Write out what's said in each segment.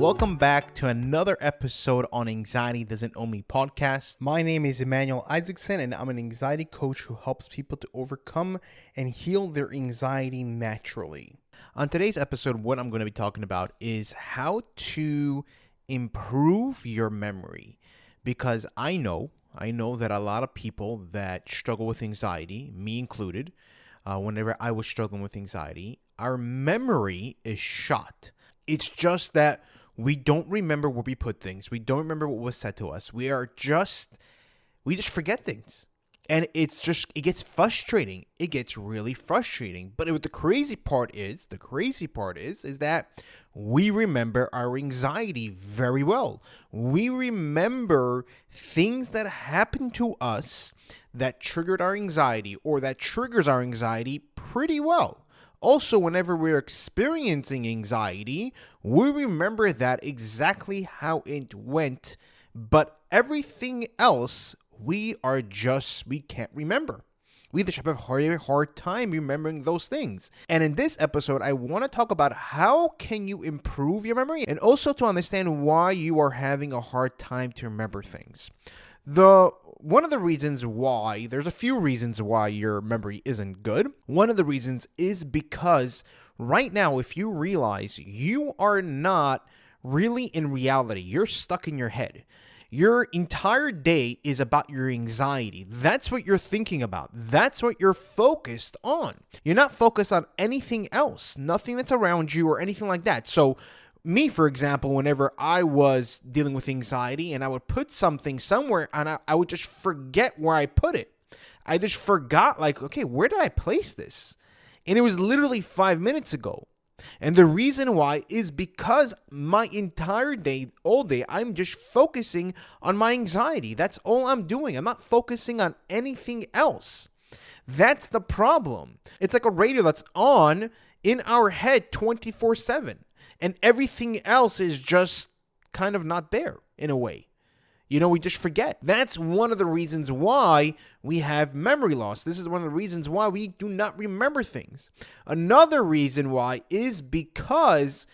welcome back to another episode on Anxiety Doesn't Own Me podcast. My name is Emmanuel Isaacson, and I'm an anxiety coach who helps people to overcome and heal their anxiety naturally. On today's episode, what I'm going to be talking about is how to improve your memory, because I know that a lot of people that struggle with anxiety, me included, whenever I was struggling with anxiety, our memory is shot. It's just that we don't remember where we put things. We don't remember what was said to us. We just forget things. And it gets frustrating. It gets really frustrating. But the crazy part is that we remember our anxiety very well. We remember things that happened to us that triggered our anxiety or that triggers our anxiety pretty well. Also, whenever we're experiencing anxiety, we remember that exactly how it went, but everything else we can't remember. We just have a hard time remembering those things. And in this episode, I want to talk about how can you improve your memory and also to understand why you are having a hard time to remember things. One of the reasons why, there's a few reasons why your memory isn't good. One of the reasons is because right now, if you realize you are not really in reality, you're stuck in your head. Your entire day is about your anxiety. That's what you're thinking about. That's what you're focused on. You're not focused on anything else, nothing that's around you or anything like that. So me, for example, whenever I was dealing with anxiety and I would put something somewhere and I would just forget where I put it. I just forgot, okay, where did I place this? And it was literally 5 minutes ago. And the reason why is because my entire day, all day, I'm just focusing on my anxiety. That's all I'm doing. I'm not focusing on anything else. That's the problem. It's like a radio that's on in our head 24/7. And everything else is just kind of not there in a way. We just forget. That's one of the reasons why we have memory loss. This is one of the reasons why we do not remember things. Another reason why is because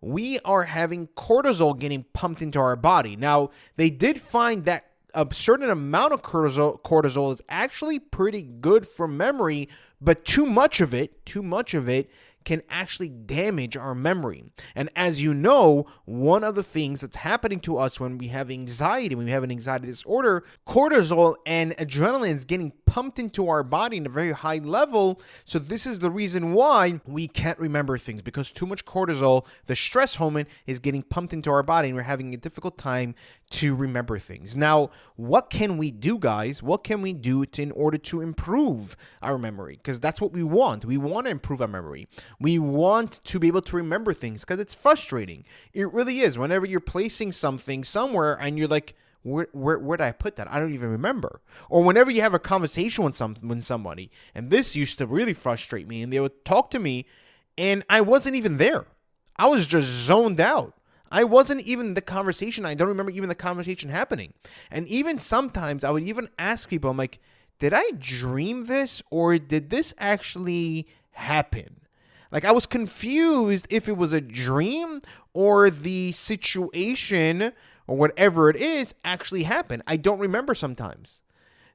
we are having cortisol getting pumped into our body. Now, they did find that a certain amount of cortisol is actually pretty good for memory, but too much of it can actually damage our memory. And as you know, one of the things that's happening to us when we have anxiety, when we have an anxiety disorder, cortisol and adrenaline is getting pumped into our body in a very high level. So this is the reason why we can't remember things, because too much cortisol, the stress hormone, is getting pumped into our body and we're having a difficult time to remember things. Now, what can we do, guys? What can we do in order to improve our memory? Because that's what we want. We want to improve our memory. We want to be able to remember things because it's frustrating. It really is. Whenever you're placing something somewhere and you're like, where did I put that? I don't even remember. Or whenever you have a conversation with somebody, and this used to really frustrate me, and they would talk to me and I wasn't even there. I was just zoned out. I wasn't even in the conversation. I don't remember even the conversation happening. And even sometimes I would even ask people, I'm like, did I dream this or did this actually happen? I was confused if it was a dream or the situation or whatever it is actually happened. I don't remember sometimes.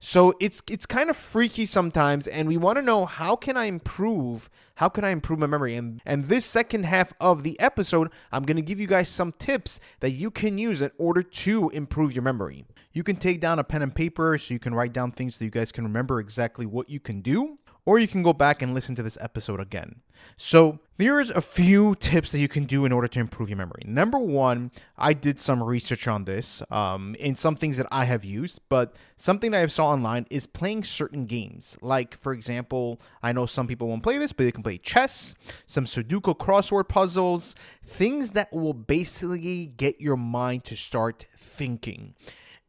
So it's kind of freaky sometimes, and we want to know how can I improve my memory? And this second half of the episode, I'm going to give you guys some tips that you can use in order to improve your memory. You can take down a pen and paper so you can write down things so you guys can remember exactly what you can do. Or you can go back and listen to this episode again. So there's a few tips that you can do in order to improve your memory. Number one, I did some research on this in some things that I have used, but something that I saw online is playing certain games. Like, for example, I know some people won't play this, but they can play chess, some Sudoku crossword puzzles, things that will basically get your mind to start thinking.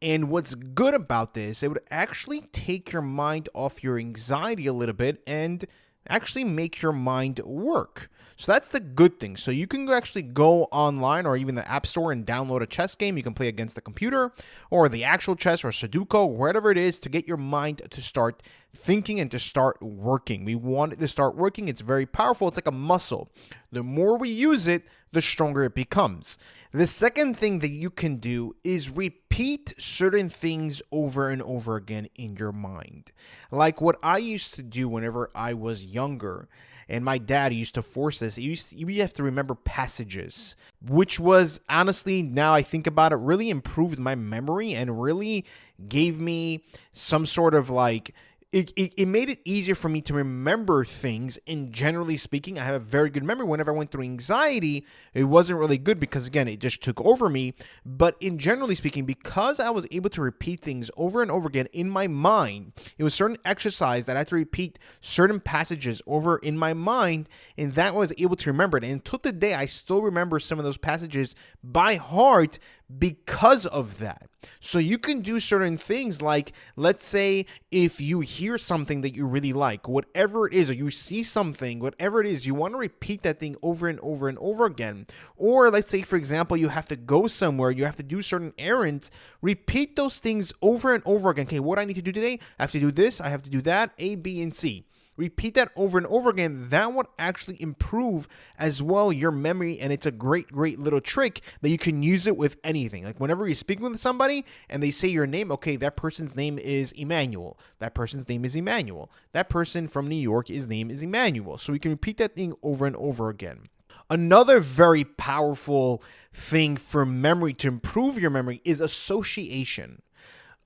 And what's good about this, it would actually take your mind off your anxiety a little bit and actually make your mind work. So that's the good thing. So you can actually go online or even the App Store and download a chess game. You can play against the computer or the actual chess or Sudoku, whatever it is, to get your mind to start thinking and to start working. We want it to start working. It's very powerful. It's like a muscle. The more we use it, the stronger it becomes. The second thing that you can do is repeat certain things over and over again in your mind. Like what I used to do whenever I was younger, and my dad used to force this. You have to remember passages, which was honestly, now I think about it, really improved my memory and really gave me some sort of like, it made it easier for me to remember things. And generally speaking, I have a very good memory. Whenever I went through anxiety, it wasn't really good because, again, it just took over me. But in generally speaking, because I was able to repeat things over and over again in my mind, it was certain exercise that I had to repeat certain passages over in my mind, and that was able to remember it. And until today, I still remember some of those passages by heart because of that. So you can do certain things like, let's say if you hear something that you really like, whatever it is, or you see something, whatever it is, you want to repeat that thing over and over and over again. Or let's say, for example, you have to go somewhere, you have to do certain errands, repeat those things over and over again. Okay, what I need to do today, I have to do this, I have to do that, A, B, and C. Repeat that over and over again. That would actually improve as well your memory, and it's a great little trick that you can use it with anything. Like whenever you're speaking with somebody and they say your name, okay, that person's name is Emmanuel. That person's name is Emmanuel. That person from New York, his name is Emmanuel. So we can repeat that thing over and over again. Another very powerful thing for memory to improve your memory is association.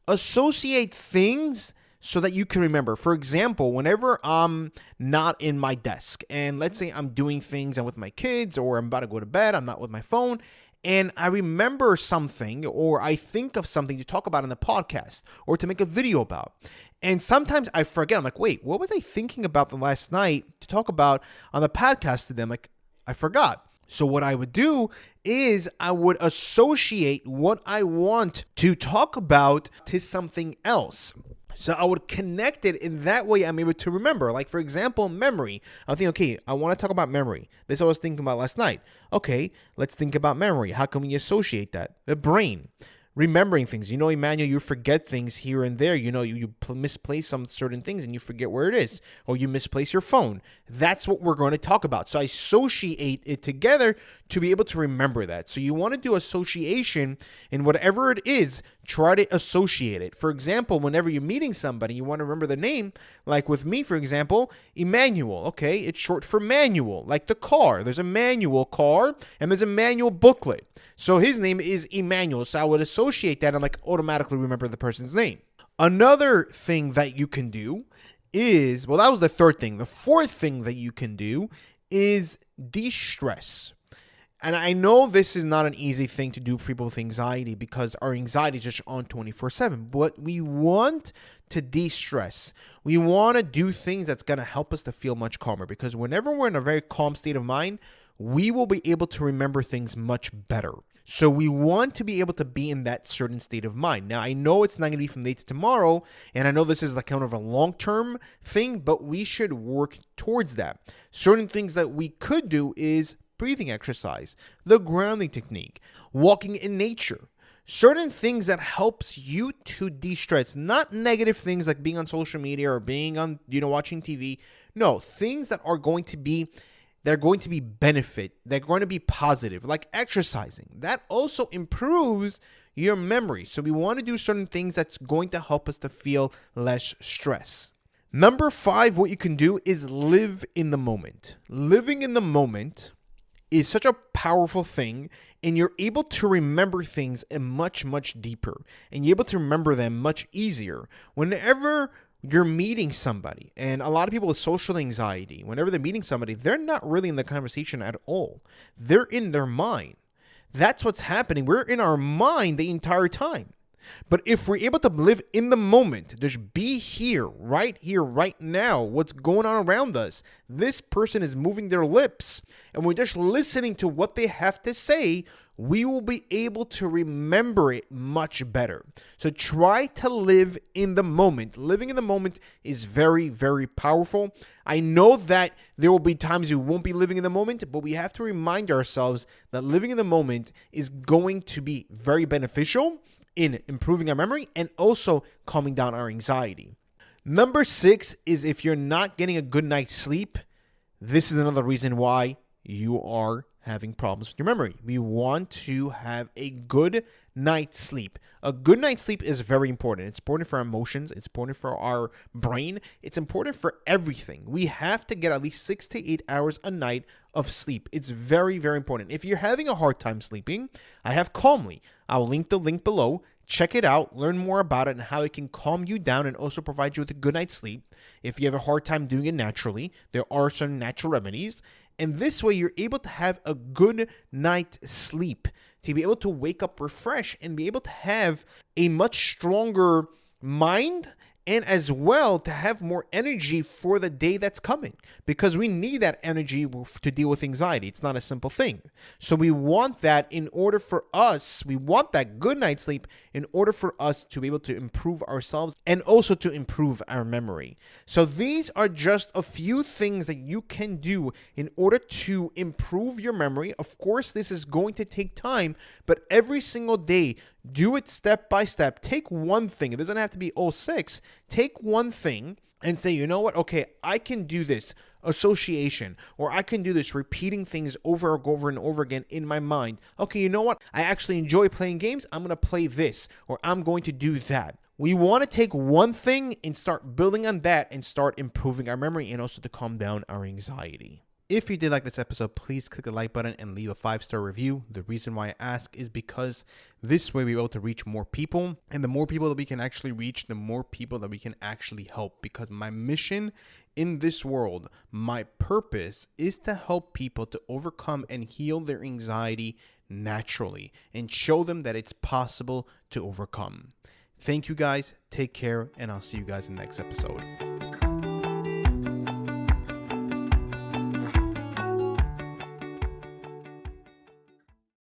Associate things so that you can remember. For example, whenever I'm not in my desk and let's say I'm doing things, I'm with my kids or I'm about to go to bed, I'm not with my phone, and I remember something or I think of something to talk about in the podcast or to make a video about. And sometimes I forget. I'm like, wait, what was I thinking about the last night to talk about on the podcast to them? Like, I forgot. So what I would do is I would associate what I want to talk about to something else. So I would connect it in that way. I'm able to remember. Like, for example, memory. I'm thinking, okay, I want to talk about memory. This is what I was thinking about last night. Okay, let's think about memory. How can we associate that? The brain. Remembering things. You know, Emmanuel, you forget things here and there. You know, you misplace some certain things and you forget where it is. Or you misplace your phone. That's what we're going to talk about. So I associate it together to be able to remember that. So you want to do association in whatever it is, try to associate it. For example, whenever you're meeting somebody, you want to remember the name. Like with me, for example, Emmanuel. Okay, it's short for manual, like the car. There's a manual car and there's a manual booklet. So his name is Emmanuel. So I would associate that and like automatically remember the person's name. Another thing that you can do is, well, that was the third thing. The fourth thing that you can do is de-stress. And I know this is not an easy thing to do for people with anxiety because our anxiety is just on 24/7. But we want to de-stress. We want to do things that's going to help us to feel much calmer because whenever we're in a very calm state of mind, we will be able to remember things much better. So we want to be able to be in that certain state of mind. Now, I know it's not going to be from today to tomorrow, and I know this is like kind of a long-term thing, but we should work towards that. Certain things that we could do is breathing exercise, the grounding technique, walking in nature, certain things that helps you to de-stress, not negative things like being on social media or being on, watching TV. No, things that are going to be benefit, they're going to be positive, like exercising. That also improves your memory. So we want to do certain things that's going to help us to feel less stress. Number 5, what you can do is live in the moment. Living in the moment is such a powerful thing, and you're able to remember things much deeper, and you're able to remember them much easier. Whenever you're meeting somebody, and a lot of people with social anxiety, whenever they're meeting somebody, they're not really in the conversation at all. They're in their mind. That's what's happening. We're in our mind the entire time. But if we're able to live in the moment, just be here, right now, what's going on around us. This person is moving their lips, and we're just listening to what they have to say, we will be able to remember it much better. So try to live in the moment. Living in the moment is very powerful. I know that there will be times you won't be living in the moment, but we have to remind ourselves that living in the moment is going to be very beneficial in improving our memory and also calming down our anxiety. Number 6 is if you're not getting a good night's sleep, this is another reason why you are having problems with your memory. We want to have a good night's sleep. A good night's sleep is very important. It's important for our emotions. It's important for our brain. It's important for everything. We have to get at least 6 to 8 hours a night of sleep. It's very, very important. If you're having a hard time sleeping, I have Calmly. I'll link the link below. Check it out, learn more about it and how it can calm you down and also provide you with a good night's sleep. If you have a hard time doing it naturally, there are some natural remedies. And this way, you're able to have a good night's sleep, to be able to wake up refreshed and be able to have a much stronger mind, and as well to have more energy for the day that's coming, because we need that energy to deal with anxiety. It's not a simple thing. So we want that in order for us, we want that good night's sleep in order for us to be able to improve ourselves and also to improve our memory. So these are just a few things that you can do in order to improve your memory. Of course, this is going to take time, but every single day, do it step by step. Take one thing. It doesn't have to be all 6. Take one thing and say, you know what? Okay, I can do this association, or I can do this repeating things over and over and over again in my mind. Okay, you know what? I actually enjoy playing games. I'm going to play this, or I'm going to do that. We want to take one thing and start building on that and start improving our memory and also to calm down our anxiety. If you did like this episode, please click the like button and leave a 5-star review. The reason why I ask is because this way we're able to reach more people. And the more people that we can actually reach, the more people that we can actually help. Because my mission in this world, my purpose is to help people to overcome and heal their anxiety naturally and show them that it's possible to overcome. Thank you guys. Take care. And I'll see you guys in the next episode.